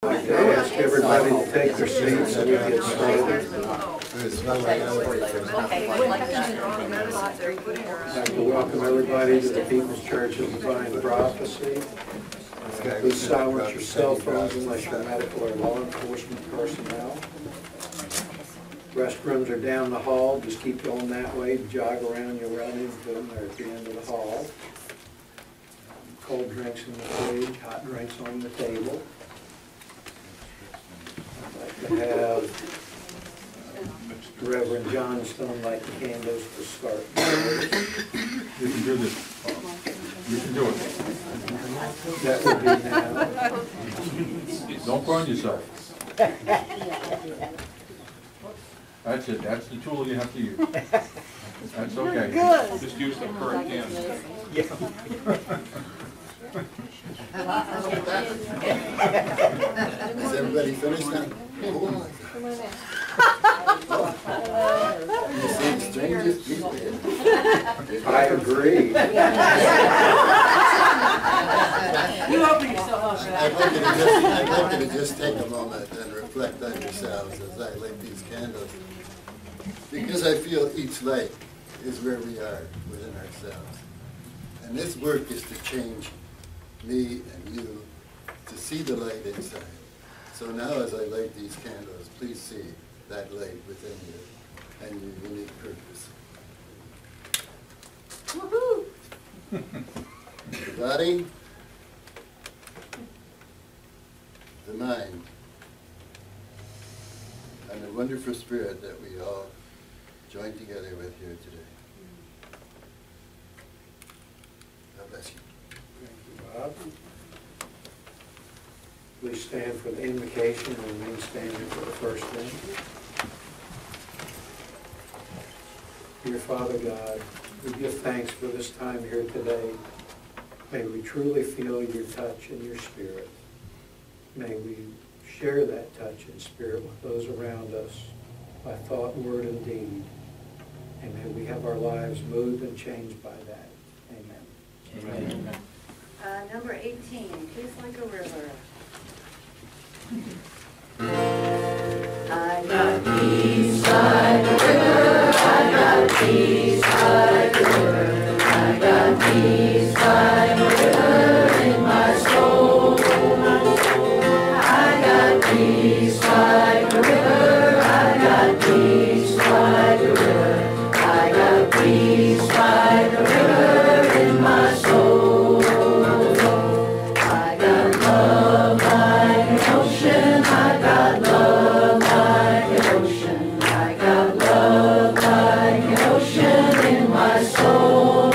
I'd like to ask everybody to take their seats and we'll get started. I'd like to welcome everybody to the People's Church of Divine Prophecy. Please silence your cell phones unless you're medical or law enforcement personnel. Restrooms are down the hall. Just keep going that way. Jog around, you'll run into them. They're at the end of the hall. Cold drinks in the fridge, hot drinks on the table. I'd like to have Reverend Johnstone light the candles to start. You can do this. You can do it. That would be now. Don't burn yourself. That's it. That's the tool you have to use. That's okay. Good. Just use the current candle. Is everybody finished now? You seem strangest people here. I agree. You open yourself up for that. I'd like you to just take a moment and reflect on yourselves as I light these candles. Because I feel each light is where we are within ourselves. And this work is to change me and you to see the light inside. So now as I light these candles, please see that light within you and your unique purpose. Woohoo! The body, the mind, and the wonderful spirit that we all join together with here today. God bless you. Thank you, Bob. Please stand for the invocation and remain standing for the first thing. Dear Father God, we give thanks for this time here today. May we truly feel your touch and your spirit. May we share that touch and spirit with those around us by thought, word, and deed. And may we have our lives moved and changed by that. Amen. Amen. Number 18, Peace Like a River. I got peace like a river, I got peace like a river, I got peace like a river in my soul. I got peace like a river, I got peace like a river, I got peace like a river in my soul. I got love like an ocean, I got love like an ocean, I got love like an ocean in my soul.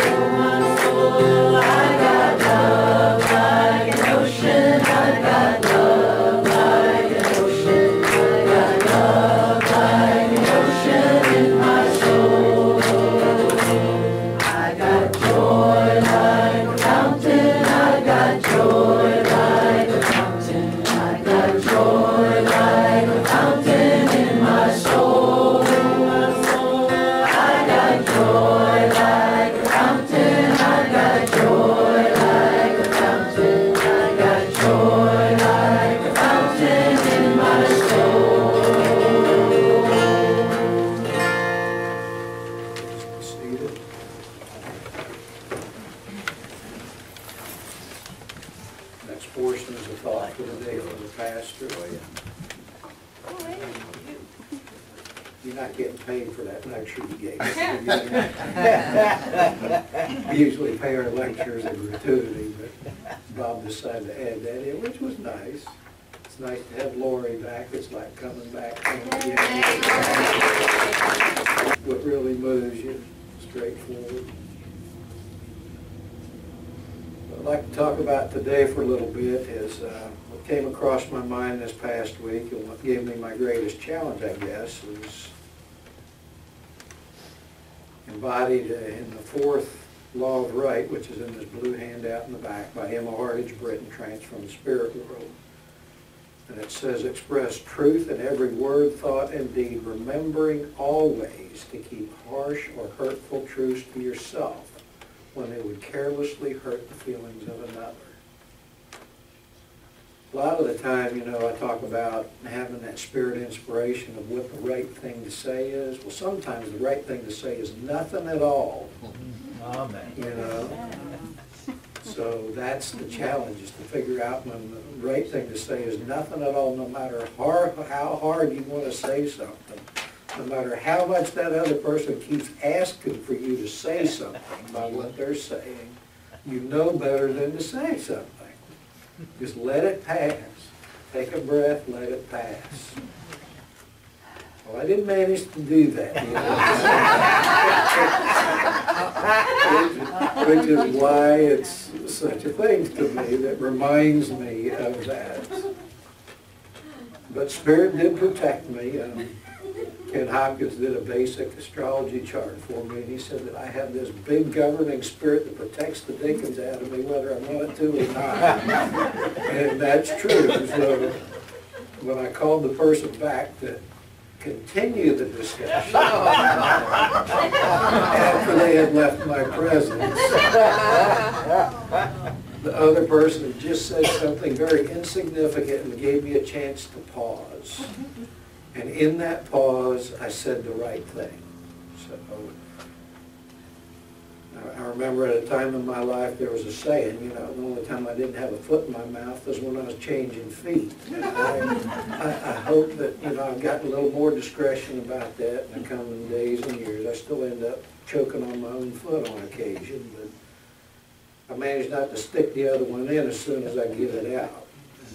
I got love like an ocean, I got love like an ocean, I got love like an ocean in my soul. I got joy like a fountain, I got joy like a fountain, I got joy like a fountain in my soul. I got joy like a fountain, I got joy like a fountain, I got joy like a fountain in my soul. Please be seated. Next portion is a thought for the day from the pastor. You're not getting paid for that lecture you gave us. We usually pay our lecturers a gratuity, but Bob decided to add that in, which was nice. It's nice to have Lori back. It's like coming back home again. What really moves you, straightforward. What I'd like to talk about today for a little bit is what came across my mind this past week and what gave me my greatest challenge, I guess, is embodied in the fourth law of right, which is in this blue handout in the back by Emma Hardage Britton, Transformed the Spirit World. And it says, express truth in every word, thought, and deed, remembering always to keep harsh or hurtful truths to yourself when they would carelessly hurt the feelings of another. A lot of the time, you know, I talk about having that spirit inspiration of what the right thing to say is. Well, sometimes the right thing to say is nothing at all. Amen. You know? So that's the challenge, is to figure out when the right thing to say is nothing at all, no matter how hard you want to say something. No matter how much that other person keeps asking for you to say something by what they're saying, you know better than to say something. Just let it pass. Take a breath, let it pass. Well, I didn't manage to do that, you know? Which is why it's such a thing to me that reminds me of that. But Spirit did protect me. Ken Hopkins did a basic astrology chart for me, and he said that I have this big governing spirit that protects the dickens out of me, whether I want it to or not. And that's true. So when I called the person back to continue the discussion after they had left my presence, the other person had just said something very insignificant and gave me a chance to pause. And in that pause, I said the right thing. So I remember at a time in my life there was a saying, you know, the only time I didn't have a foot in my mouth was when I was changing feet. And I hope that, you know, I've gotten a little more discretion about that in the coming days and years. I still end up choking on my own foot on occasion, but I managed not to stick the other one in as soon as I get it out.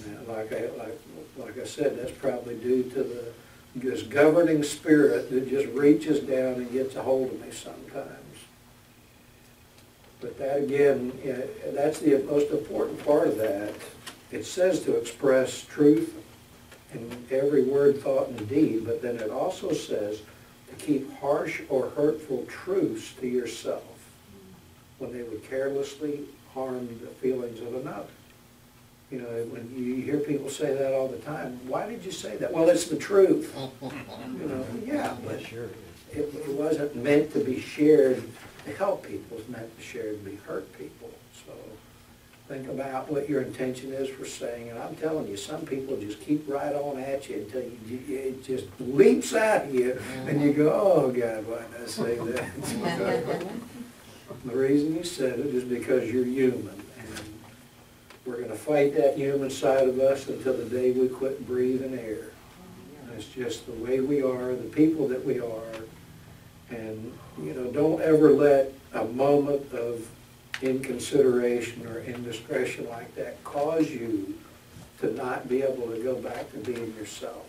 And like I said, that's probably due to this governing spirit that just reaches down and gets a hold of me sometimes. But that again, that's the most important part of that. It says to express truth in every word, thought, and deed, but then it also says to keep harsh or hurtful truths to yourself when they would carelessly harm the feelings of another. You know, when you hear people say that all the time, why did you say that? Well, it's the truth. You know, yeah, but it wasn't meant to be shared to help people. It's meant to share to be hurt people. So think about what your intention is for saying. And I'm telling you, some people just keep right on at you until it just leaps out of you, and you go, oh, God, why did I say that? The reason you said it is because you're human. We're going to fight that human side of us until the day we quit breathing air. And it's just the way we are, the people that we are. And, you know, don't ever let a moment of inconsideration or indiscretion like that cause you to not be able to go back to being yourself.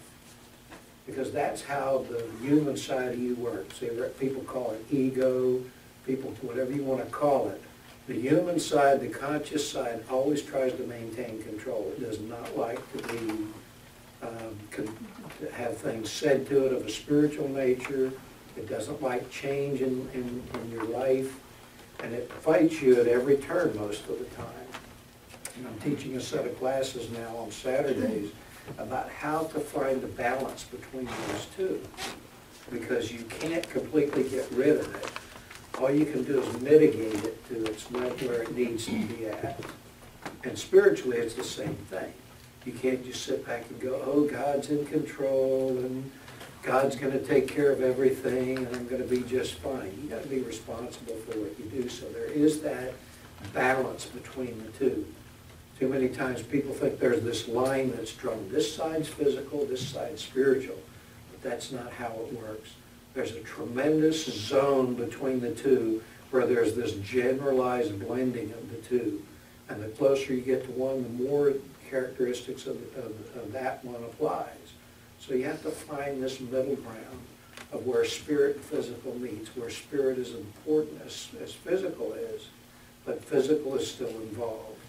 Because that's how the human side of you works. People call it ego, people, whatever you want to call it. The human side, the conscious side, always tries to maintain control. It does not like to be, to have things said to it of a spiritual nature. It doesn't like change in your life. And it fights you at every turn most of the time. And I'm teaching a set of classes now on Saturdays about how to find a balance between those two. Because you can't completely get rid of it. All you can do is mitigate it to its level where it needs to be at. And spiritually, it's the same thing. You can't just sit back and go, oh, God's in control, and God's going to take care of everything, and I'm going to be just fine. You've got to be responsible for what you do. So there is that balance between the two. Too many times people think there's this line that's drawn. This side's physical, this side's spiritual. But that's not how it works. There's a tremendous zone between the two where there's this generalized blending of the two. And the closer you get to one, the more characteristics of that one applies. So you have to find this middle ground of where spirit and physical meets, where spirit is important as physical is, but physical is still involved.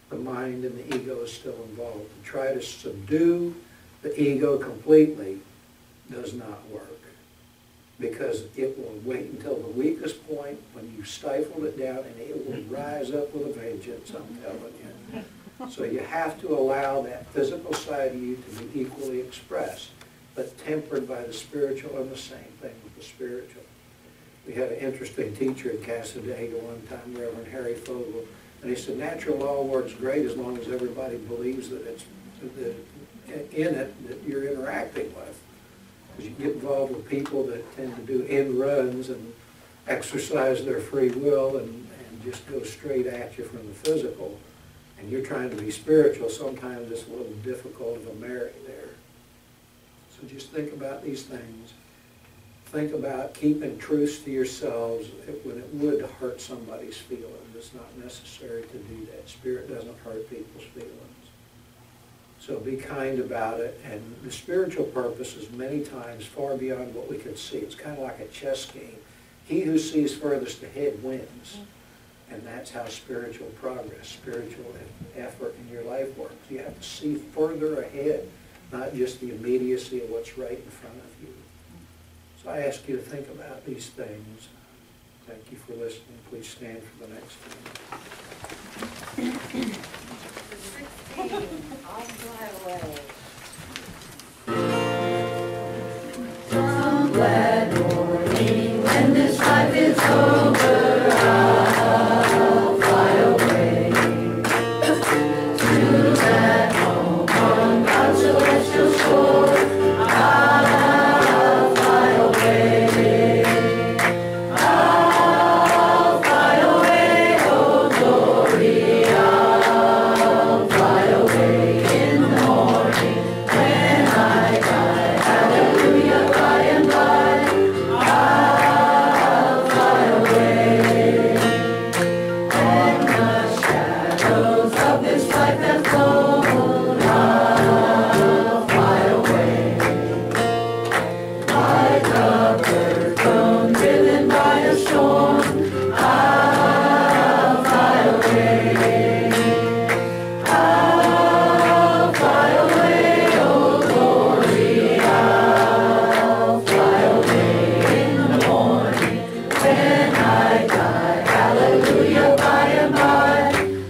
The mind and the ego is still involved. To try to subdue the ego completely does not work. Because it will wait until the weakest point when you've stifled it down, and it will rise up with a vengeance, I'm telling you. So you have to allow that physical side of you to be equally expressed, but tempered by the spiritual, and the same thing with the spiritual. We had an interesting teacher at Casadega one time, Reverend Fogel, and he said, natural law works great as long as everybody believes that it's in it that you're interacting with. Because you get involved with people that tend to do end runs and exercise their free will and just go straight at you from the physical, and you're trying to be spiritual, sometimes it's a little difficult of a marry there. So just think about these things. Think about keeping truths to yourselves when it would hurt somebody's feelings. It's not necessary to do that. Spirit doesn't hurt people's feelings. So be kind about it, and the spiritual purpose is many times far beyond what we could see. It's kind of like a chess game. He who sees furthest ahead wins. And that's how spiritual progress, spiritual effort in your life works. You have to see further ahead, not just the immediacy of what's right in front of you. So I ask you to think about these things. Thank you for listening. Please stand for the next thing. 16, I'll fly away. Some glad morning when this life is over, I'll fly away to that home on God's celestial shore. I'll fly away. I'll fly away, oh glory. I'll fly away in the morning when I die. Hallelujah, by and by. I'll fly away. When the shadows of this life have flown, I'll fly away. Like a bird flown, driven by a storm, I'll fly away. I'll fly away, oh glory. I'll fly away in the morning when I die. Hallelujah, by and by.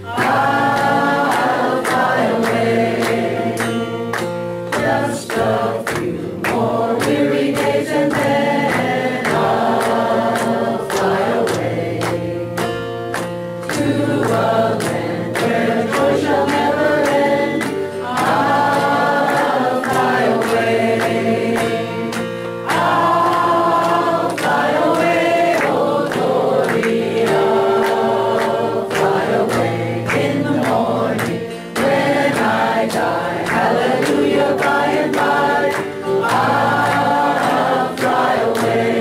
I'll fly away. Just a few more weary days and then I'll fly away to a land where joy shall never end. I'll fly away. I'll fly away, oh glory. I'll fly away in the morning when I die. Hallelujah, by and by. I'll fly away.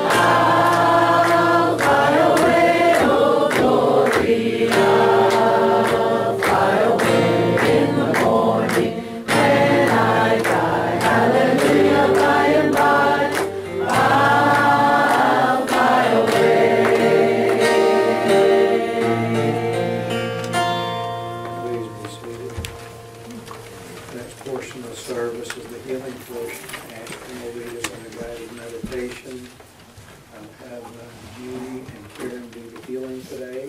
I'll fly away, oh glory. I'll fly away in the morning when I die. Hallelujah, by and by. I'll fly away. Please be seated. Next portion of the service is the healing portion. Ashkhen will lead us in a guided meditation. I'll have Judy and Karen do the healing today.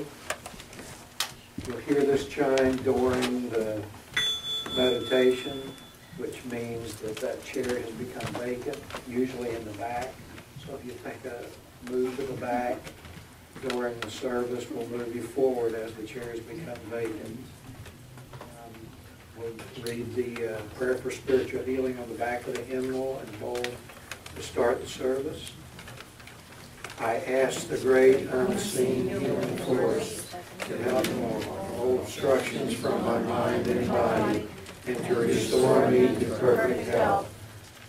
You'll hear this chime during the meditation, which means that that chair has become vacant, usually in the back. So if you take a move to the back during the service, we'll move you forward as the chairs become vacant. We'll read the prayer for spiritual healing on the back of the hymnal and hold to start the service. I ask the great unseen healing force to help all obstructions from my mind and body and to restore me to perfect health.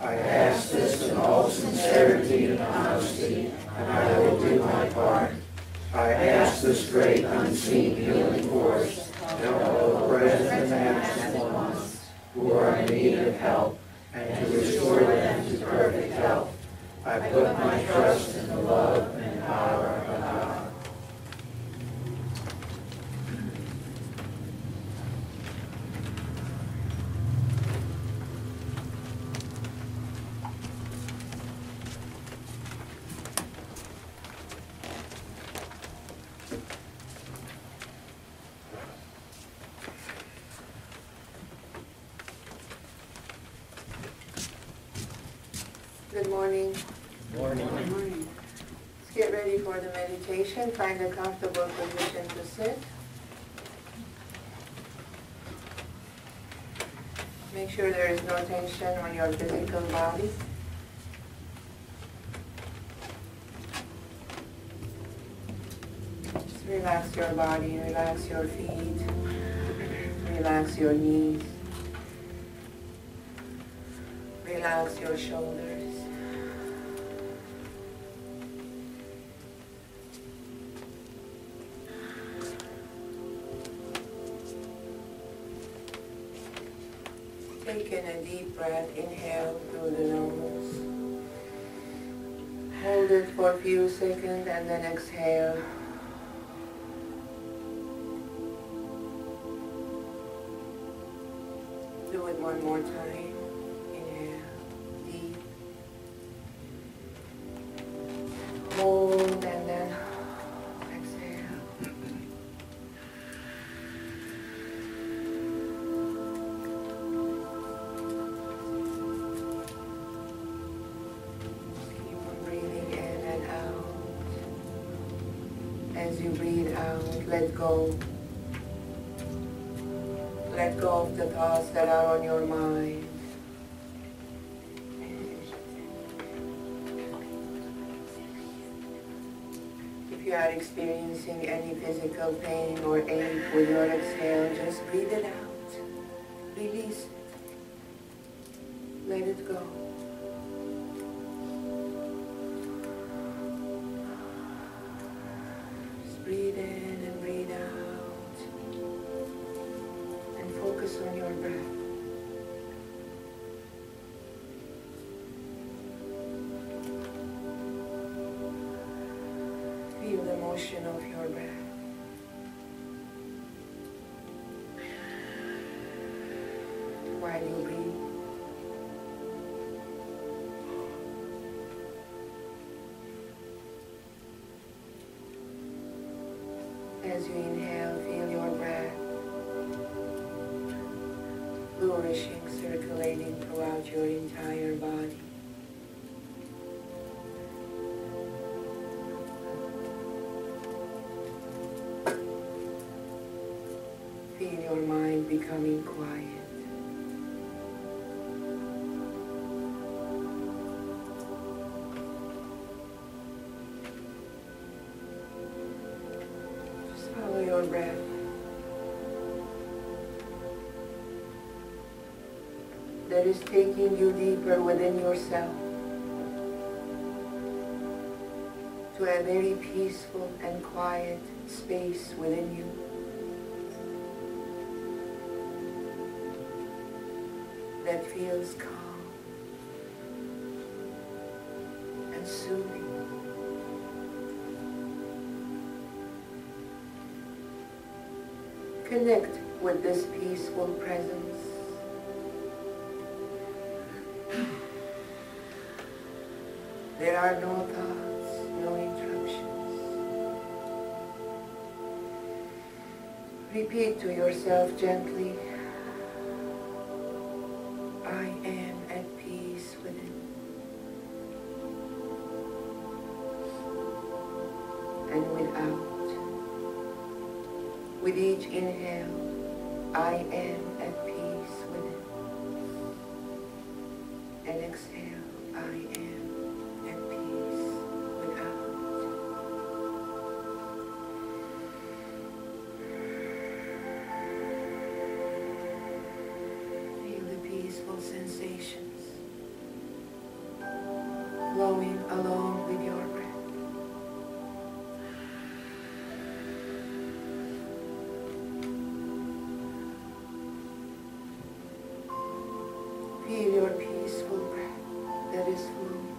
I ask this in all sincerity and honesty, and I will do my part. I ask this great unseen healing force to help all present and absent ones who are in need of help and to restore them to perfect health. I put my trust in the love and power of God. Good morning. Morning. Let's get ready for the meditation. Find a comfortable position to sit. Make sure there is no tension on your physical body. Just relax your body, relax your feet, relax your knees, relax your shoulders. Take in a deep breath, inhale through the nose. Hold it for a few seconds and then exhale. Do it one more time. Inhale, deep. Hold and then exhale. Keep on breathing in and out. As you breathe out, let go. Let go of the thoughts that are on your mind. If you are experiencing any physical pain or ache with your exhale, just breathe it out. Release it. Let it go. Just breathe in and breathe out. Focus on your breath. Feel the motion of your breath. While you breathe. As you inhale, feel your breath flourishing, circulating throughout your entire body. Feel your mind becoming quiet. Just follow your breath. That is taking you deeper within yourself to a very peaceful and quiet space within you. That feels calm and soothing. Connect with this peaceful presence. There are no thoughts, no interruptions. Repeat to yourself gently, I am at peace within. And without. With each inhale, I am at peace within. And exhale, I am. Sensations flowing along with your breath. Feel your peaceful breath that is flowing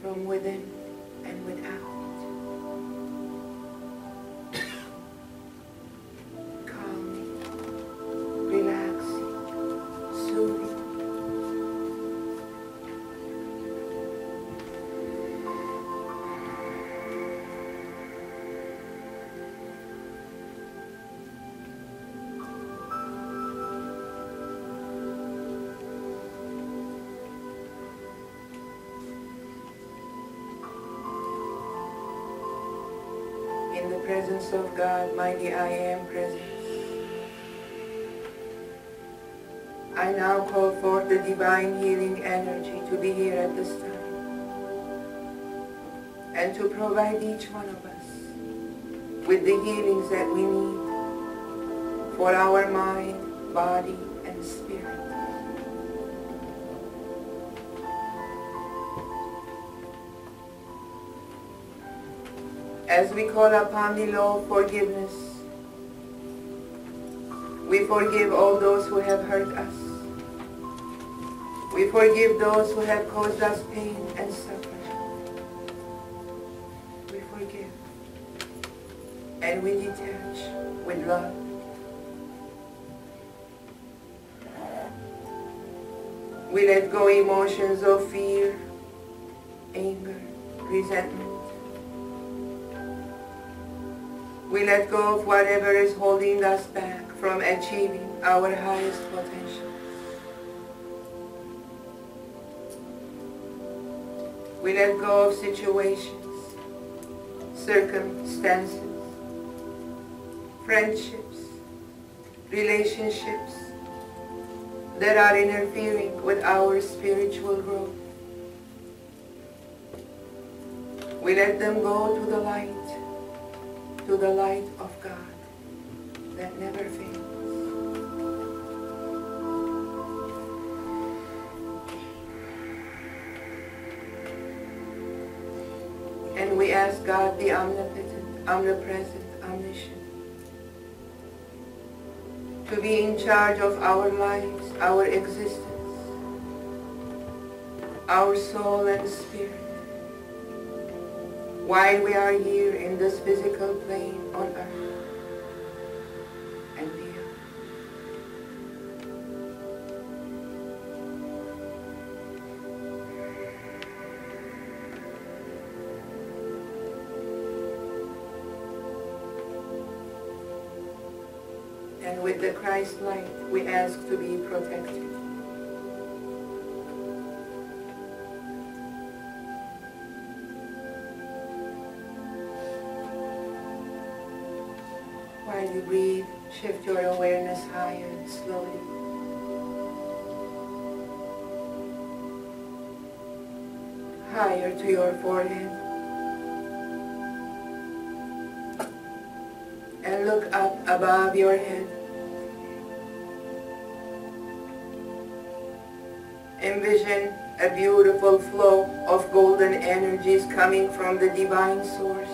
from within and without. In the presence of God, mighty I am presence. I now call forth the divine healing energy to be here at this time and to provide each one of us with the healings that we need for our mind, body, and spirit. As we call upon the law of forgiveness, we forgive all those who have hurt us. We forgive those who have caused us pain and suffering. We forgive. And we detach with love. We let go emotions of fear, anger, resentment. We let go of whatever is holding us back from achieving our highest potential. We let go of situations, circumstances, friendships, relationships that are interfering with our spiritual growth. We let them go to the light of God that never fails. And we ask God, the omnipotent, omnipresent, omniscient, to be in charge of our lives, our existence, our soul and spirit, while we are here in this physical plane on earth and beyond. And with the Christ light, we ask to be protected. While you breathe, shift your awareness higher, slowly. Higher to your forehead. And look up above your head. Envision a beautiful flow of golden energies coming from the divine source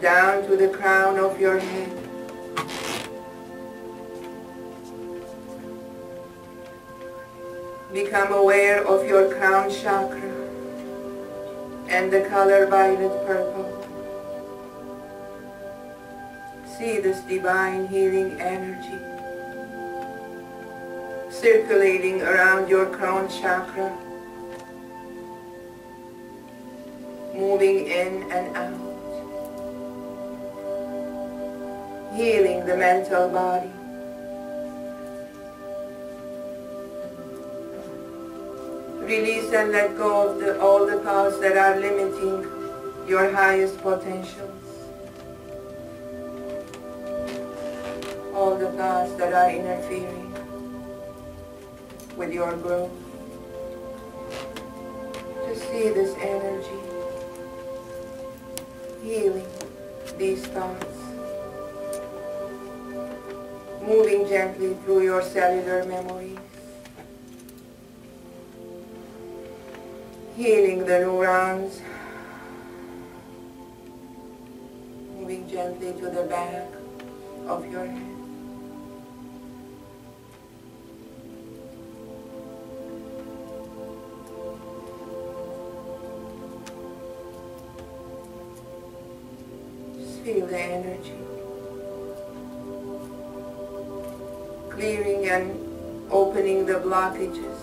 down to the crown of your head. Become aware of your crown chakra and the color violet purple. See this divine healing energy circulating around your crown chakra, moving in and out, healing the mental body, release and let go of all the thoughts that are limiting your highest potentials, all the thoughts that are interfering with your growth. To see this energy healing these thoughts, moving gently through your cellular memories, healing the neurons, moving gently to the back of your head. Feel the energy clearing and opening the blockages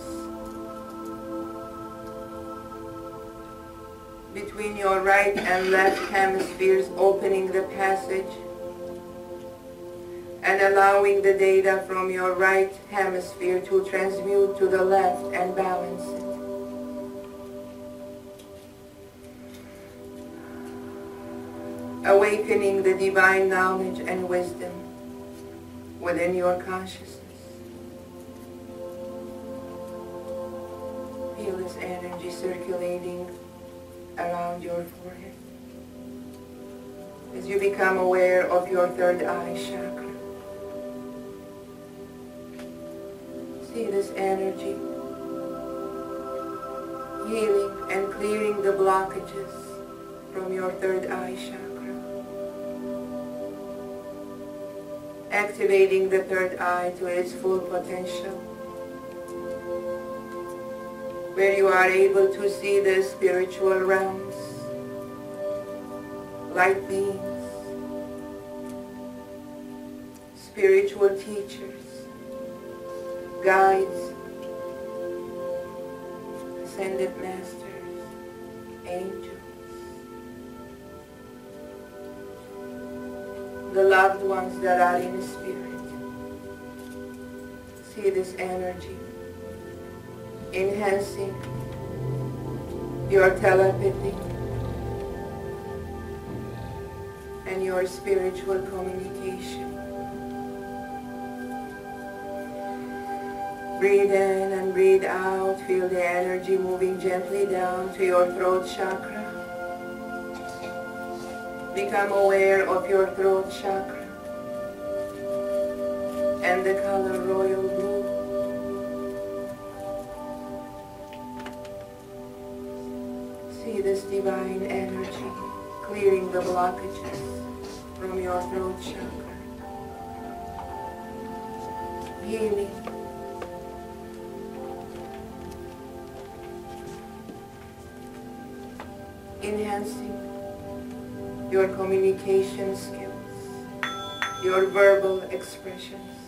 between your right and left hemispheres, opening the passage and allowing the data from your right hemisphere to transmute to the left and balance it. Awakening the divine knowledge and wisdom within your consciousness. Feel this energy circulating around your forehead as you become aware of your third eye chakra. See this energy healing and clearing the blockages from your third eye chakra, activating the third eye to its full potential, where you are able to see the spiritual realms, light beings, spiritual teachers, guides, ascended masters, angels, the loved ones that are in spirit. See this energy enhancing your telepathy and your spiritual communication. Breathe in and breathe out. Feel the energy moving gently down to your throat chakra. Become aware of your throat chakra and the color royal blue. See this divine energy clearing the blockages from your throat chakra. Healing. Enhancing your communication skills, your verbal expressions,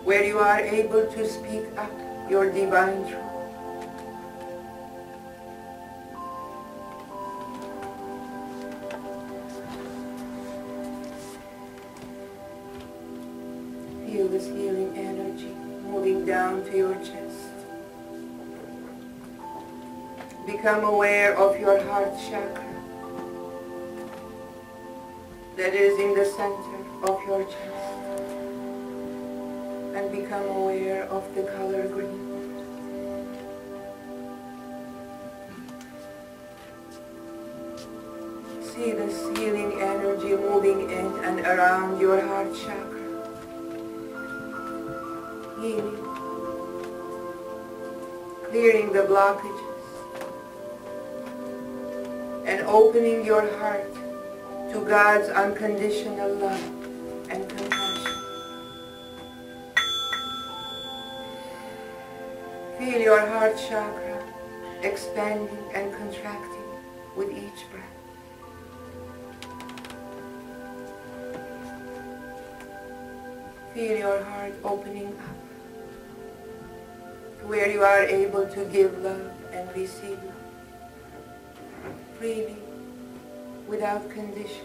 where you are able to speak up your divine truth. Feel this healing energy moving down to your chest. Become aware of your heart chakra that is in the center of your chest, and become aware of the color green. See this healing energy moving in and around your heart chakra, healing, clearing the blockages, and opening your heart to God's unconditional love and compassion. Feel your heart chakra expanding and contracting with each breath. Feel your heart opening up to where you are able to give love and receive love freely, without conditions.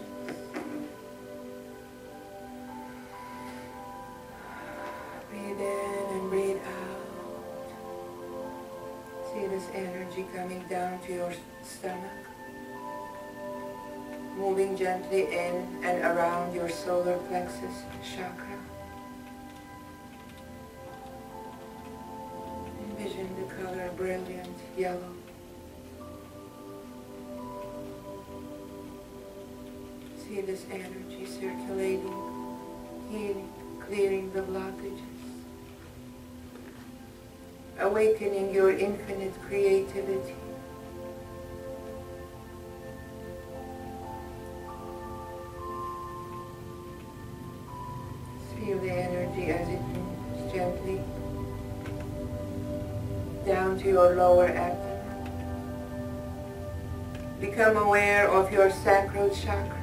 Breathe in and breathe out. See this energy coming down to your stomach, moving gently in and around your solar plexus chakra. Envision the color brilliant yellow. See this energy circulating, healing, clearing the blockages, awakening your infinite creativity. Feel the energy as it moves gently down to your lower abdomen. Become aware of your sacral chakra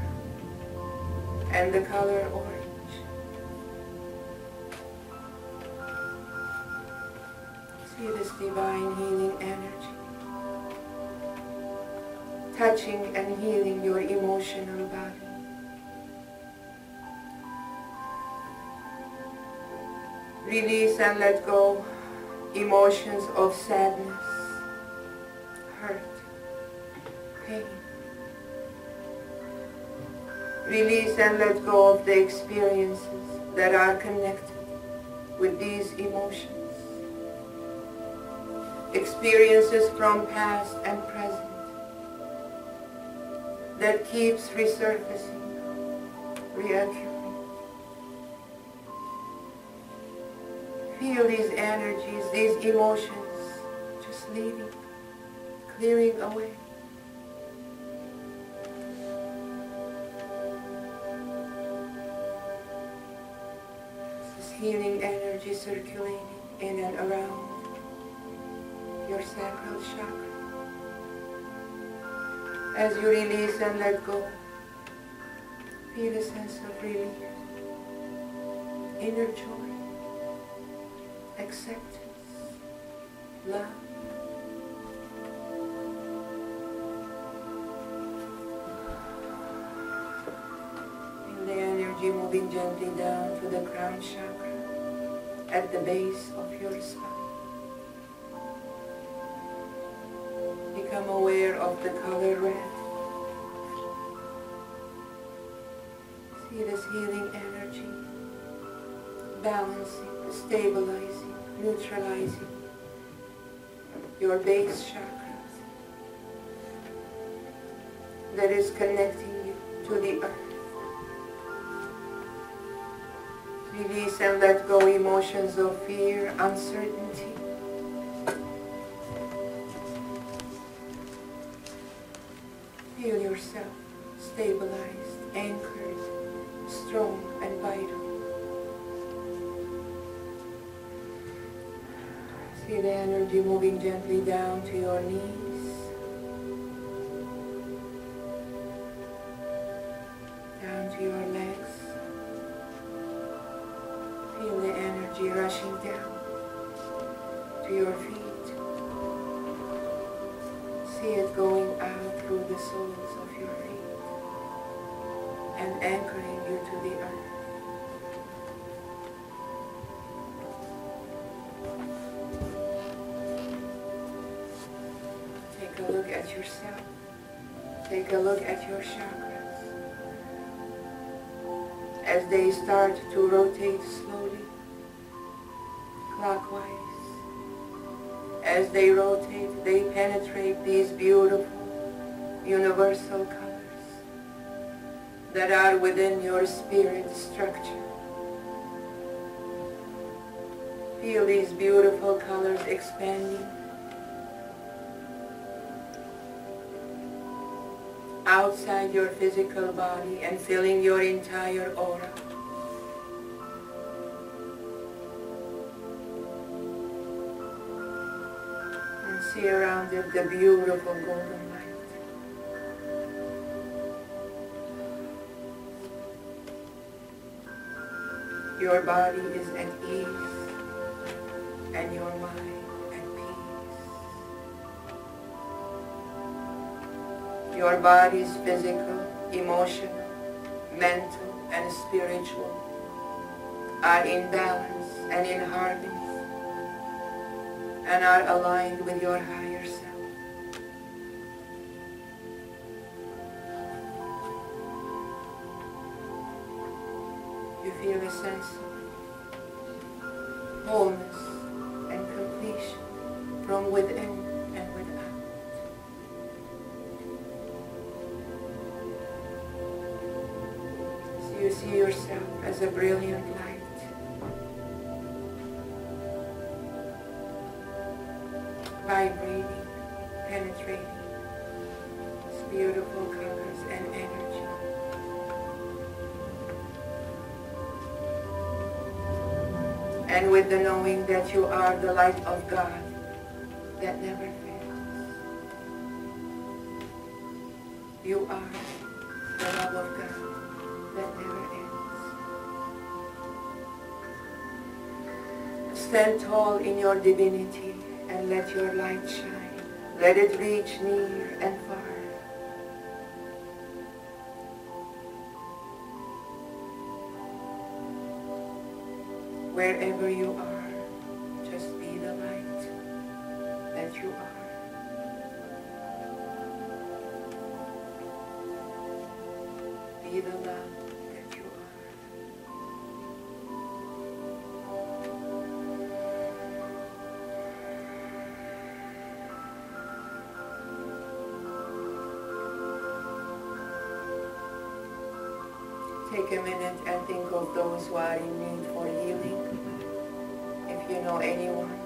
and the color orange. See this divine healing energy touching and healing your emotional body. Release and let go emotions of sadness, hurt, pain. Release and let go of the experiences that are connected with these emotions. Experiences from past and present that keeps resurfacing, reoccurring. Feel these energies, these emotions just leaving, clearing away. This healing energy circulating in and around your sacral chakra. As you release and let go, feel a sense of relief, inner joy, acceptance, love. Feel the energy moving gently down to the crown chakra at the base of your spine. Become aware of the color red. See this healing energy balancing, stabilizing, neutralizing your base chakras that is connecting you to the earth. Release and let go emotions of fear, uncertainty. Feel yourself stabilized, anchored, strong and vital. See the energy moving gently down to your knees, down to your legs. Feel the energy rushing down to your feet. See it going out through the soles of your feet and anchoring you to the earth. Take a look at yourself. Take a look at your chakras as they start to rotate slowly, clockwise. As they rotate, they penetrate these beautiful, universal colors that are within your spirit structure. Feel these beautiful colors expanding outside your physical body and filling your entire aura. See around it the beautiful golden light. Your body is at ease and your mind at peace. Your body's physical, emotional, mental, and spiritual are in balance and in harmony, and are aligned with your higher self. You feel a sense of wholeness and completion from within and without. So you see yourself as a brilliant light. Vibrating, penetrating these beautiful colors and energy. And with the knowing that you are the light of God that never fails. You are the love of God that never ends. Stand tall in your divinity and let your light shine. Let it reach near and far. Wherever you are, just be the light that you are. Be the love that you are. take a minute and think of those who are in need for healing. If you know anyone,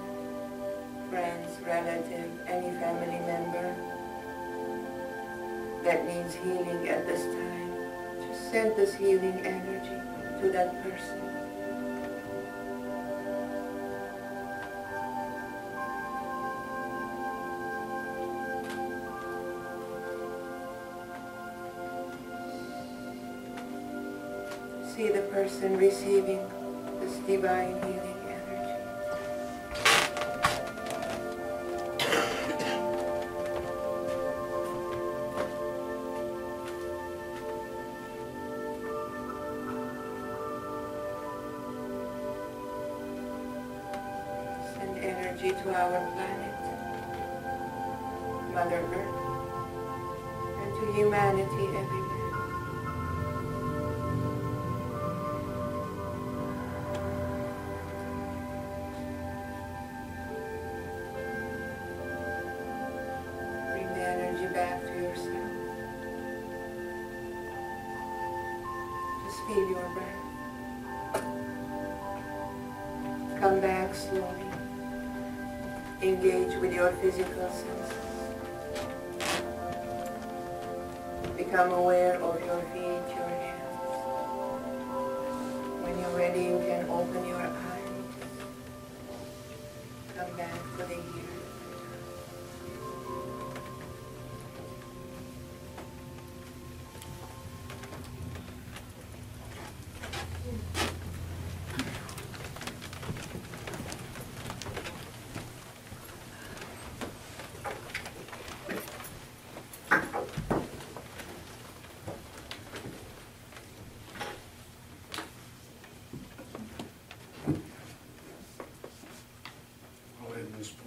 friends, relative, any family member that needs healing at this time, just send this healing energy to that person. See the person receiving this divine healing energy. Send energy to our planet, Mother Earth, and to humanity everywhere. Back to yourself. Just feel your breath. Come back slowly. Engage with your physical senses. Become aware of your feet, your hands. When you're ready, you can open your eyes. Come back to the here.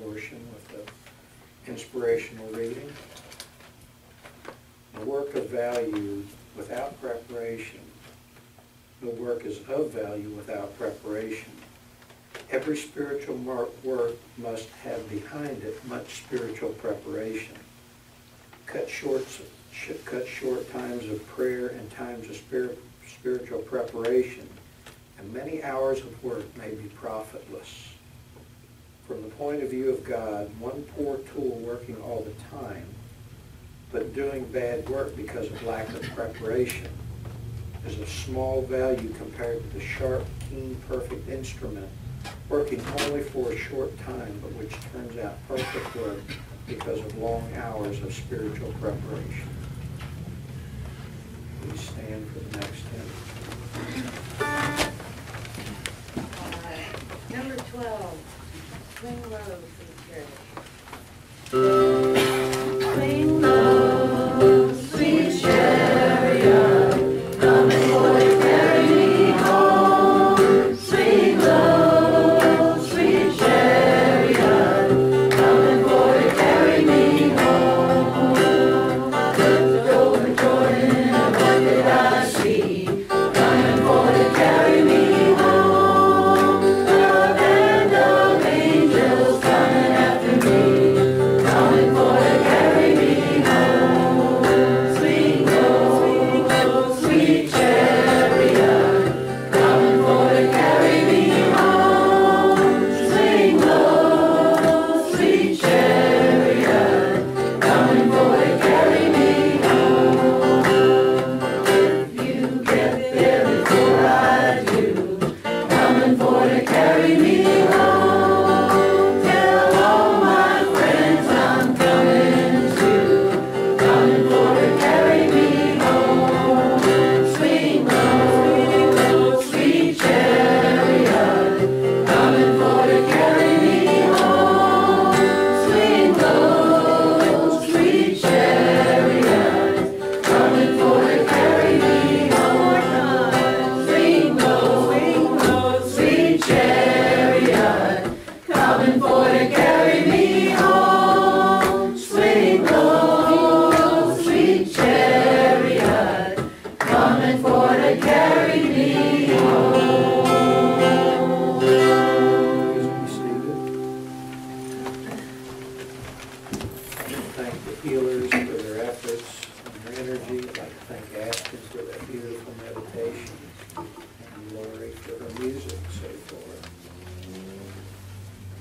Portion with the inspirational reading. The work of value without preparation. No work is of value without preparation. Every spiritual work must have behind it much spiritual preparation. Cut short times of prayer and times of spiritual preparation, and many hours of work may be profitless. From the point of view of God, one poor tool working all the time, but doing bad work because of lack of preparation, is of small value compared to the sharp, keen, perfect instrument working only for a short time, but which turns out perfect work because of long hours of spiritual preparation. Please stand for the next hymn. Number 12. Swing low for the church. Swing low, sweet chariot, coming for to carry me home. Swing low, sweet chariot, coming for to carry me home. Looked over Jordan, and what did I see? Coming for to carry me home. A band of angels coming after me.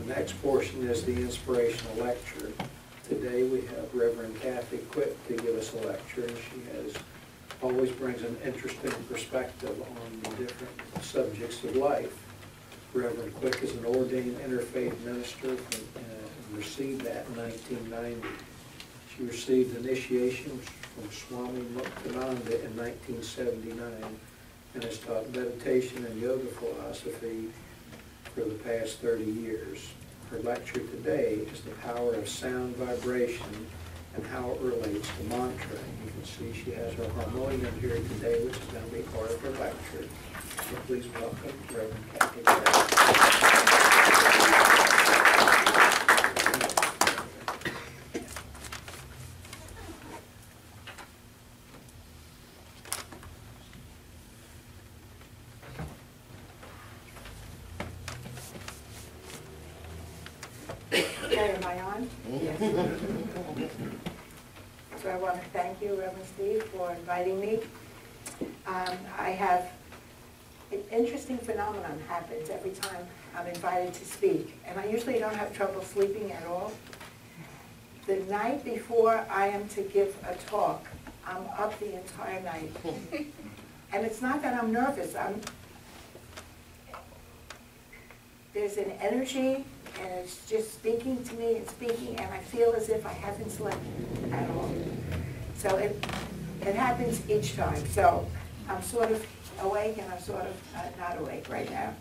The next portion is the inspirational lecture. Today we have Reverend Kathy to give us a lecture, and she always brings an interesting perspective on the different subjects of life. Reverend Quick is an ordained Interfaith Minister and received that in 1990. She received initiation from Swami Muktananda in 1979 and has taught meditation and yoga philosophy for the past 30 years. Her lecture today is the power of sound vibration and how it relates to mantra. You can see she has her harmonium here today, which is going to be part of her lecture. So please welcome Reverend Kathy. Okay, am I on? Yes. So I want to thank you, Reverend Steve, for inviting me. I have an interesting phenomenon happens every time I'm invited to speak, and I usually don't have trouble sleeping at all. The night before I am to give a talk, I'm up the entire night. And it's not that I'm nervous. There's an energy, and it's just speaking to me and speaking, and I feel as if I haven't slept at all. So it happens each time. So I'm sort of awake and I'm sort of not awake right now.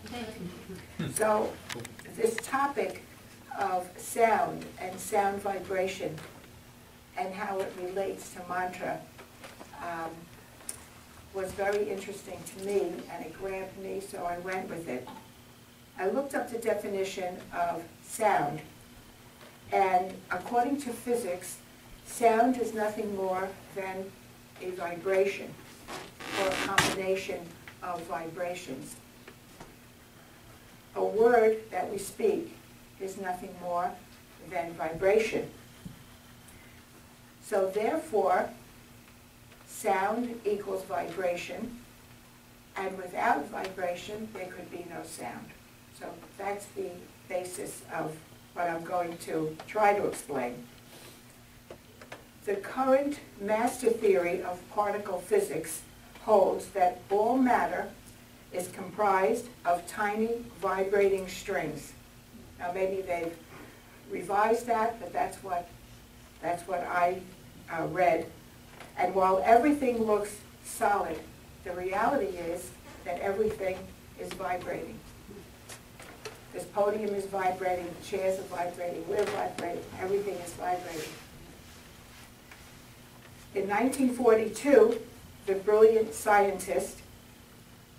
So this topic of sound and sound vibration and how it relates to mantra was very interesting to me, and it grabbed me, so I went with it. I looked up the definition of sound, and according to physics, sound is nothing more than a vibration or a combination of vibrations. A word that we speak is nothing more than vibration. So therefore, sound equals vibration, and without vibration, there could be no sound. So that's the basis of what I'm going to try to explain. The current master theory of particle physics holds that all matter is comprised of tiny vibrating strings. Now maybe they've revised that, but that's what I read. And while everything looks solid, the reality is that everything is vibrating. This podium is vibrating, the chairs are vibrating, we're vibrating, everything is vibrating. In 1942, the brilliant scientist,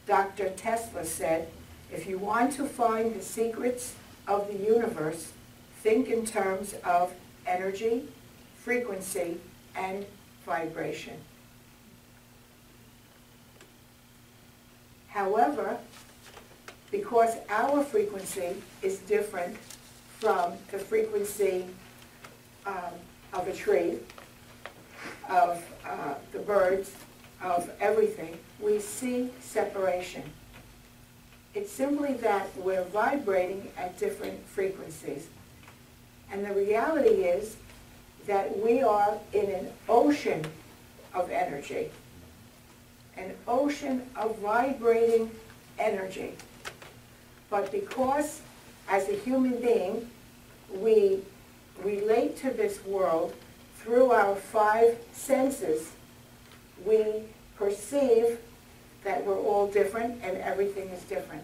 Dr. Tesla, said, if you want to find the secrets of the universe, think in terms of energy, frequency, and vibration. However, because our frequency is different from the frequency of a tree, of the birds, of everything, we see separation. It's simply that we're vibrating at different frequencies. And the reality is that we are in an ocean of energy, an ocean of vibrating energy. But because, as a human being, we relate to this world through our 5 senses, we perceive that we're all different and everything is different.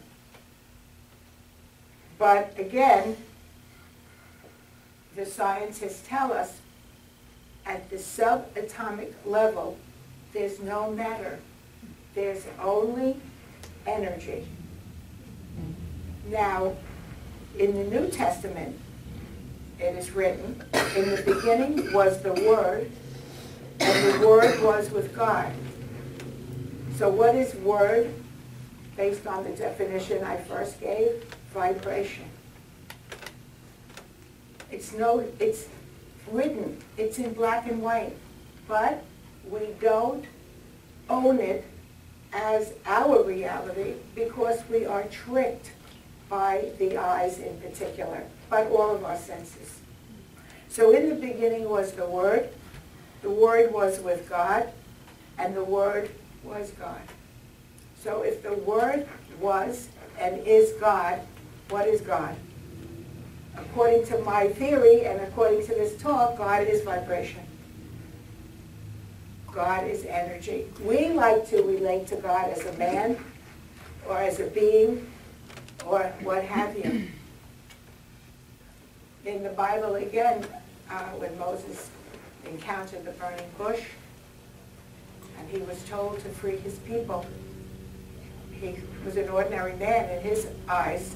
But again, the scientists tell us at the subatomic level, there's no matter. There's only energy. Now, in the New Testament, it is written, in the beginning was the Word, and the Word was with God. So what is Word? Based on the definition I first gave, vibration. It's written, it's in black and white, but we don't own it as our reality because we are tricked by the eyes in particular, by all of our senses. So in the beginning was the Word was with God, and the Word was God. So if the Word was and is God, what is God? According to my theory and according to this talk, God is vibration. God is energy. We like to relate to God as a man or as a being or what have you. In the Bible, again, when Moses encountered the burning bush and he was told to free his people, he was an ordinary man in his eyes.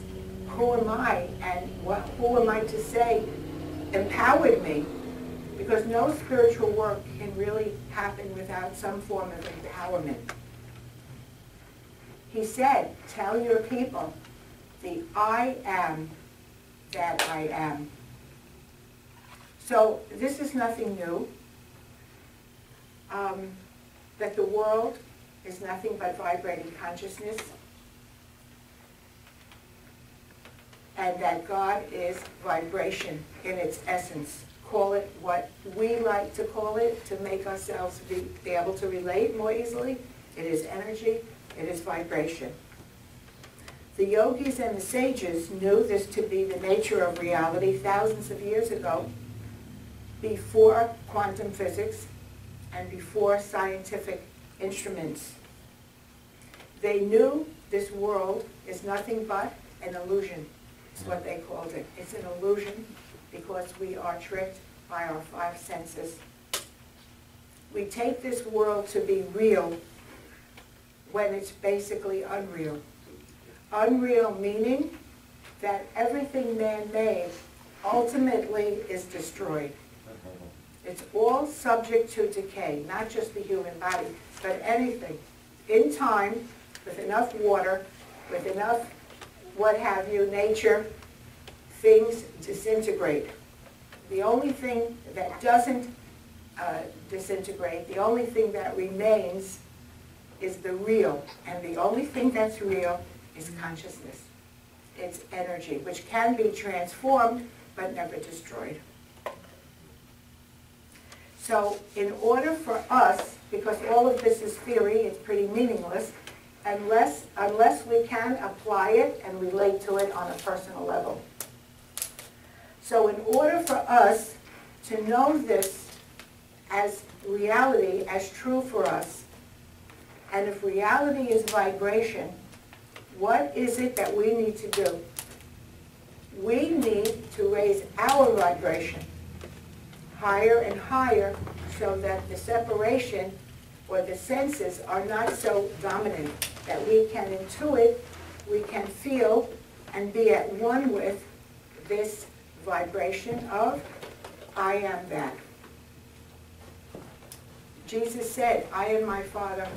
Who am I and who am I to say empowered me? Because no spiritual work can really happen without some form of empowerment. He said, tell your people, the I am that I am. So this is nothing new. That the world is nothing but vibrating consciousness. And that God is vibration in its essence. Call it what we like to call it to make ourselves be able to relate more easily. It is energy, it is vibration. The yogis and the sages knew this to be the nature of reality thousands of years ago, before quantum physics and before scientific instruments. They knew this world is nothing but an illusion. It's what they called it. It's an illusion because we are tricked by our five senses. We take this world to be real when it's basically unreal. Unreal meaning that everything man-made ultimately is destroyed. It's all subject to decay, not just the human body, but anything. In time, with enough water, with enough what have you, nature, things disintegrate. The only thing that doesn't disintegrate, the only thing that remains is the real. And the only thing that's real is consciousness. It's energy, which can be transformed but never destroyed. So in order for us, because all of this is theory, it's pretty meaningless, unless we can apply it and relate to it on a personal level. So in order for us to know this as reality, as true for us, and if reality is vibration, what is it that we need to do? We need to raise our vibration higher and higher so that the separation or the senses are not so dominant, that we can intuit, we can feel, and be at one with this vibration of I am that. Jesus said, I and my Father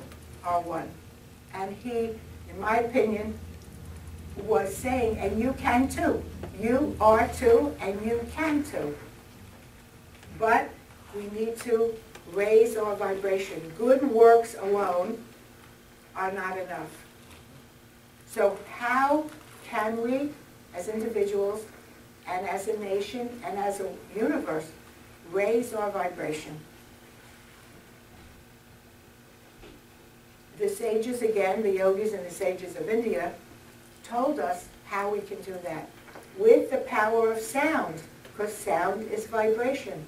are one. And he, in my opinion, was saying, and you can too. You are too, and you can too. But we need to raise our vibration. Good works alone are not enough. So how can we, as individuals, and as a nation, and as a universe, raise our vibration? The sages, again, the yogis and the sages of India, told us how we can do that. With the power of sound, because sound is vibration.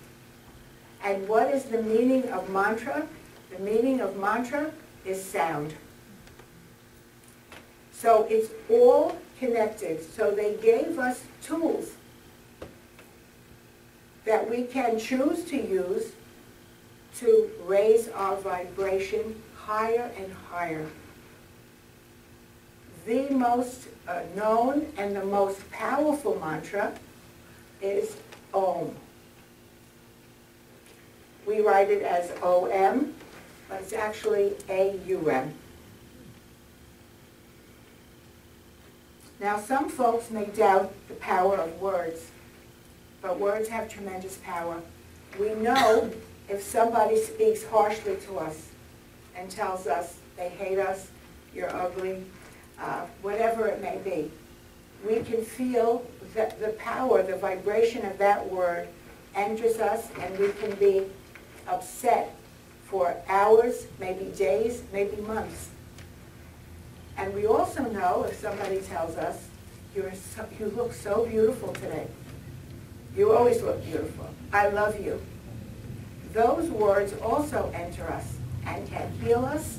And what is the meaning of mantra? The meaning of mantra is sound. So it's all connected. So they gave us tools that we can choose to use to raise our vibration higher and higher. The most known and the most powerful mantra is Om. We write it as O-M, but it's actually A-U-M. Now, some folks may doubt the power of words, but words have tremendous power. We know if somebody speaks harshly to us and tells us they hate us, you're ugly, whatever it may be, we can feel the power, the vibration of that word enters us, and we can be upset for hours, maybe days, maybe months. And we also know if somebody tells us, you look so beautiful today. You always look beautiful. I love you. Those words also enter us and can heal us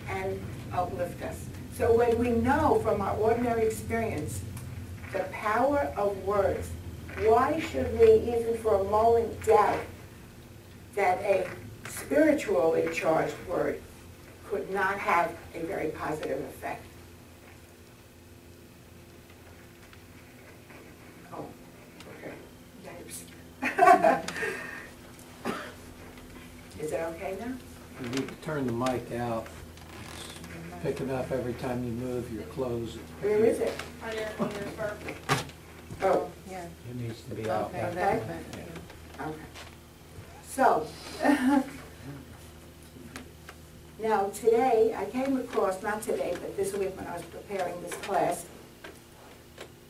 and uplift us. So when we know from our ordinary experience the power of words, why should we even for a moment doubt that a spiritually charged word could not have a very positive effect? Oh, okay. Yikes. Is it okay now? You need to turn the mic out. It's picking up every time you move your clothes. Where is it? On your perfect. Oh, Yeah. It needs to be out Okay. back. okay. Okay. So, now today, I came across, not today, but this week when I was preparing this class,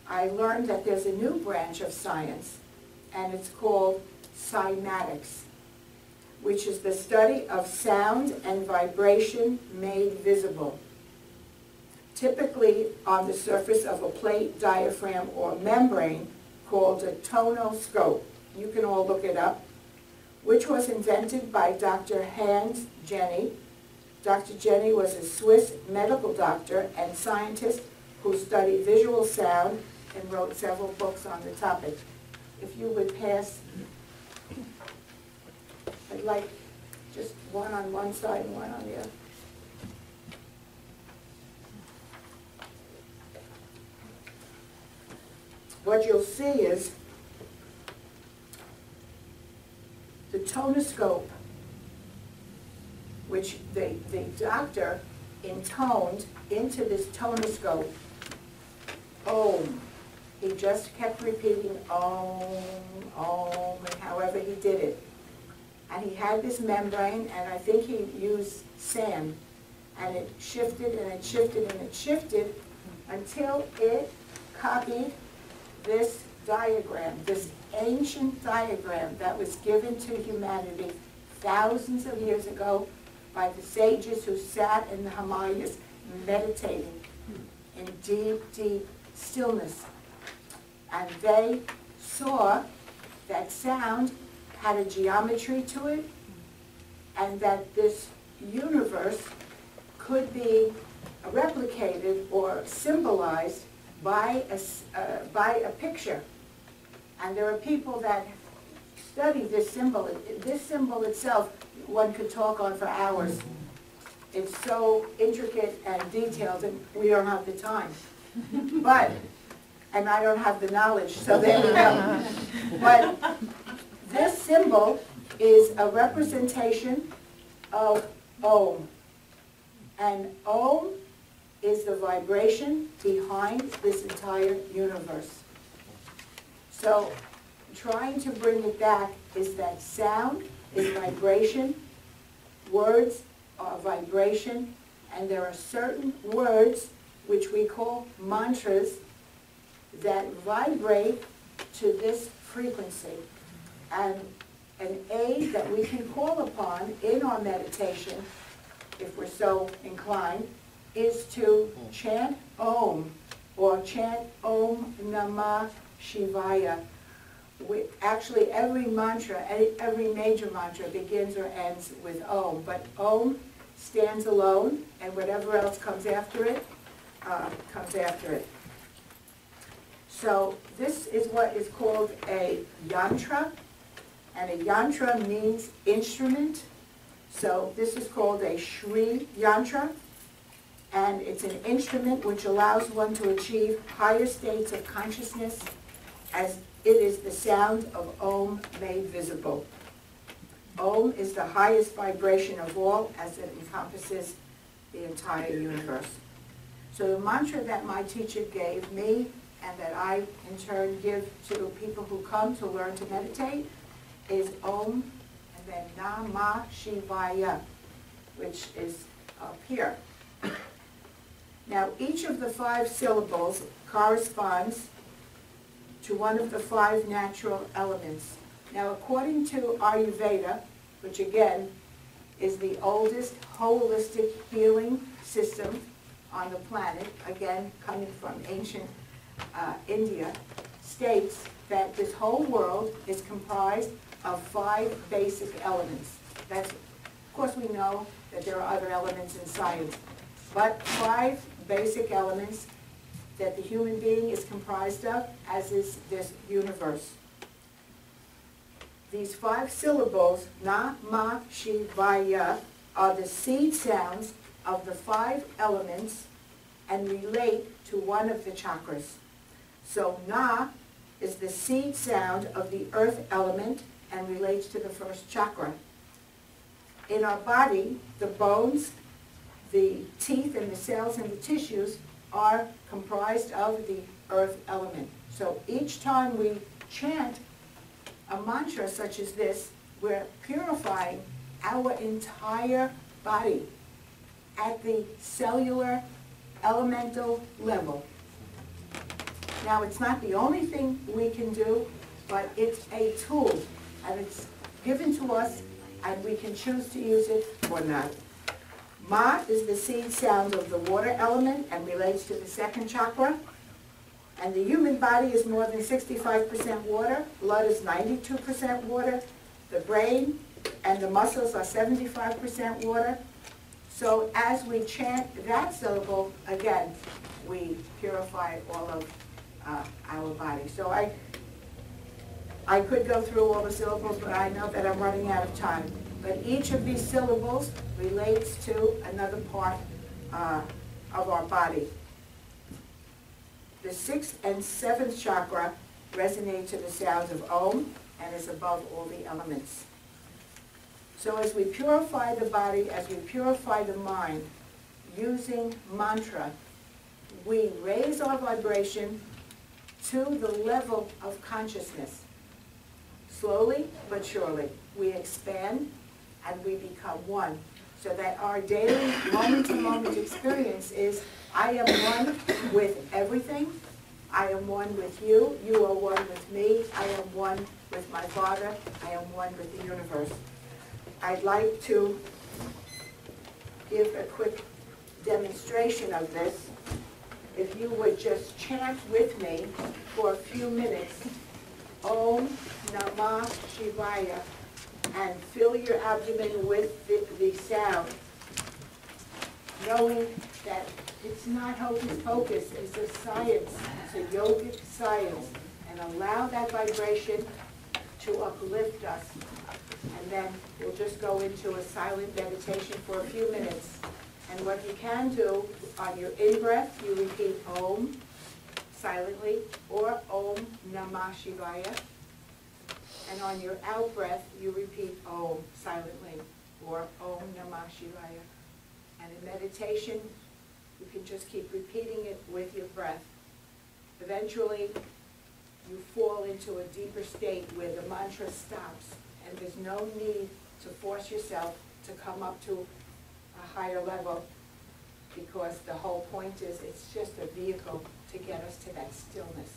I learned that there's a new branch of science, and it's called cymatics, which is the study of sound and vibration made visible, typically on the surface of a plate, diaphragm, or membrane called a tonoscope. You can all look it up, which was invented by Dr. Hans Jenny. Dr. Jenny was a Swiss medical doctor and scientist who studied visual sound and wrote several books on the topic. If you would pass, I'd like just one on one side and one on the other. What you'll see is the tonoscope, which the doctor intoned into this tonoscope, Om. He just kept repeating Om, Om, and however he did it. And he had this membrane, and I think he used sand, and it shifted and it shifted and it shifted until it copied this diagram, this ancient diagram that was given to humanity thousands of years ago by the sages who sat in the Himalayas meditating in deep, deep stillness. And they saw that sound had a geometry to it, and that this universe could be replicated or symbolized by a picture. And there are people that study this symbol. This symbol itself, one could talk on for hours. It's so intricate and detailed, and we don't have the time. But, and I don't have the knowledge, so there we go. But this symbol is a representation of Om. And Om is the vibration behind this entire universe. So trying to bring it back is that sound is vibration, words are vibration, and there are certain words which we call mantras that vibrate to this frequency. And an aid that we can call upon in our meditation, if we're so inclined, is to chant Om, or chant Om Namah Shivaya. Actually, every mantra, every major mantra begins or ends with Om, but Om stands alone, and whatever else comes after it, comes after it. So this is what is called a yantra, and a yantra means instrument. So this is called a Shri yantra, and it's an instrument which allows one to achieve higher states of consciousness, as it is the sound of Om made visible. Om is the highest vibration of all, as it encompasses the entire universe. So the mantra that my teacher gave me, and that I in turn give to people who come to learn to meditate, is Om and then Namah Shivaya, which is up here. Now, each of the 5 syllables corresponds to one of the 5 natural elements. Now, according to Ayurveda, which again is the oldest holistic healing system on the planet, again coming from ancient India, states that this whole world is comprised of 5 basic elements. That's, of course, we know that there are other elements in science, but 5 basic elements that the human being is comprised of, as is this universe. These 5 syllables, na, ma, shi, vaya, are the seed sounds of the 5 elements and relate to one of the chakras. So na is the seed sound of the earth element and relates to the first chakra. In our body, the bones, the teeth, and the cells and the tissues are comprised of the earth element. So each time we chant a mantra such as this, we're purifying our entire body at the cellular, elemental level. Now, it's not the only thing we can do, but it's a tool, and it's given to us, and we can choose to use it or not. Ma is the seed sound of the water element and relates to the second chakra. And the human body is more than 65% water. Blood is 92% water. The brain and the muscles are 75% water. So as we chant that syllable, again, we purify all of our body. So I could go through all the syllables, but I know that I'm running out of time. But each of these syllables relates to another part of our body. The 6th and 7th chakra resonate to the sounds of Om and is above all the elements. So as we purify the body, as we purify the mind, using mantra, we raise our vibration to the level of consciousness. Slowly but surely, we expand and we become one. So that our daily moment-to-moment experience is, I am one with everything. I am one with you. You are one with me. I am one with my Father. I am one with the universe. I'd like to give a quick demonstration of this. If you would just chant with me for a few minutes, Om Namah Shivaya, and fill your abdomen with the sound, knowing that it's not hocus pocus, it's a science, it's a yogic science, and allow that vibration to uplift us. And then we'll just go into a silent meditation for a few minutes. And what you can do, on your in-breath, you repeat Om silently, or Om Namah Shivaya. And on your out-breath, you repeat Om silently, or Om Namah Shivaya. And in meditation, you can just keep repeating it with your breath. Eventually, you fall into a deeper state where the mantra stops, and there's no need to force yourself to come up to a higher level, because the whole point is it's just a vehicle to get us to that stillness.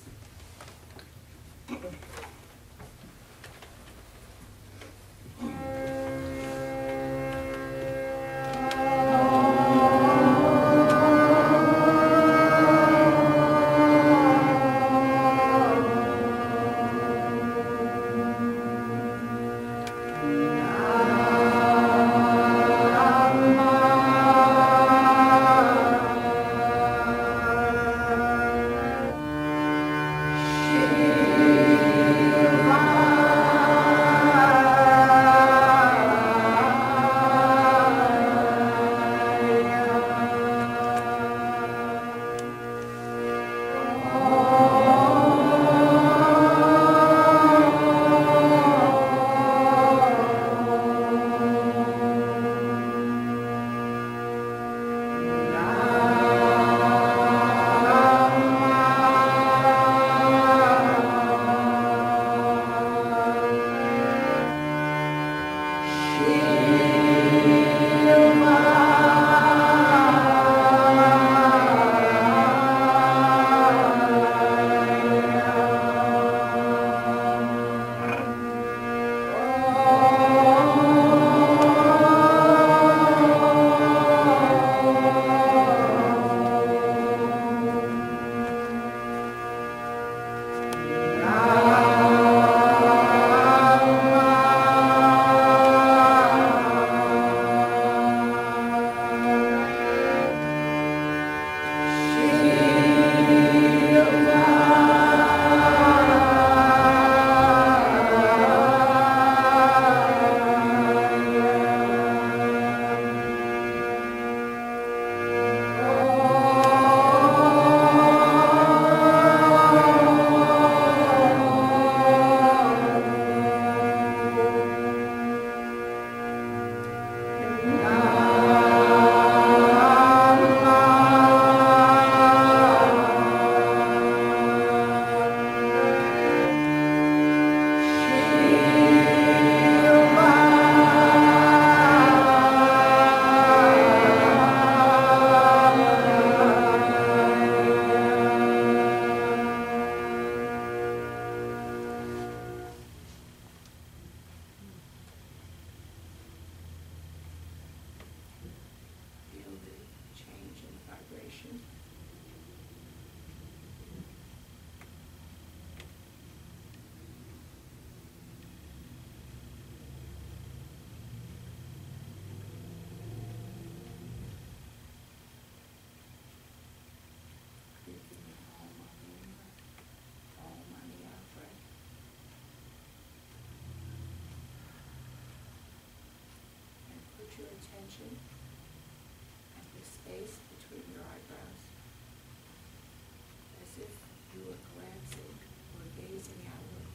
attention at the space between your eyebrows, as if you were glancing or gazing outward.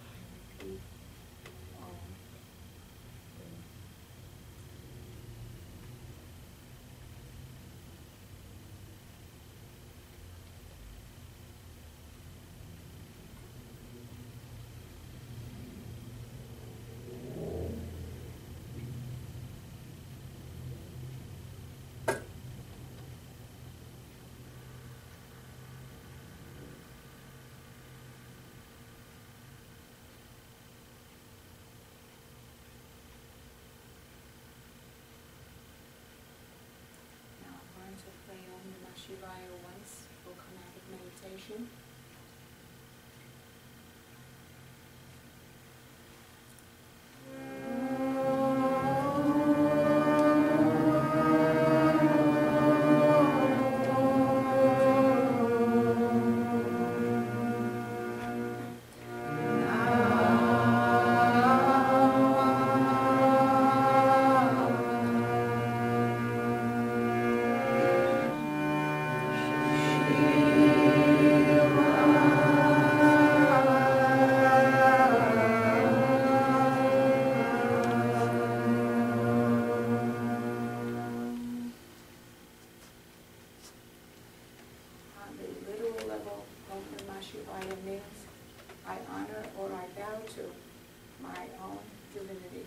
I repeat, Om. Now I'm going to play Om Namah Shivaya once. We'll come out of meditation. On the literal level, Om Namah Shivaya means I honor or I bow to my own divinity.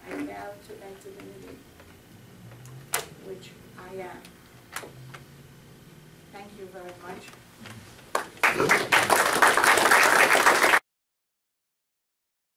I bow to that divinity, which I am. Thank you very much.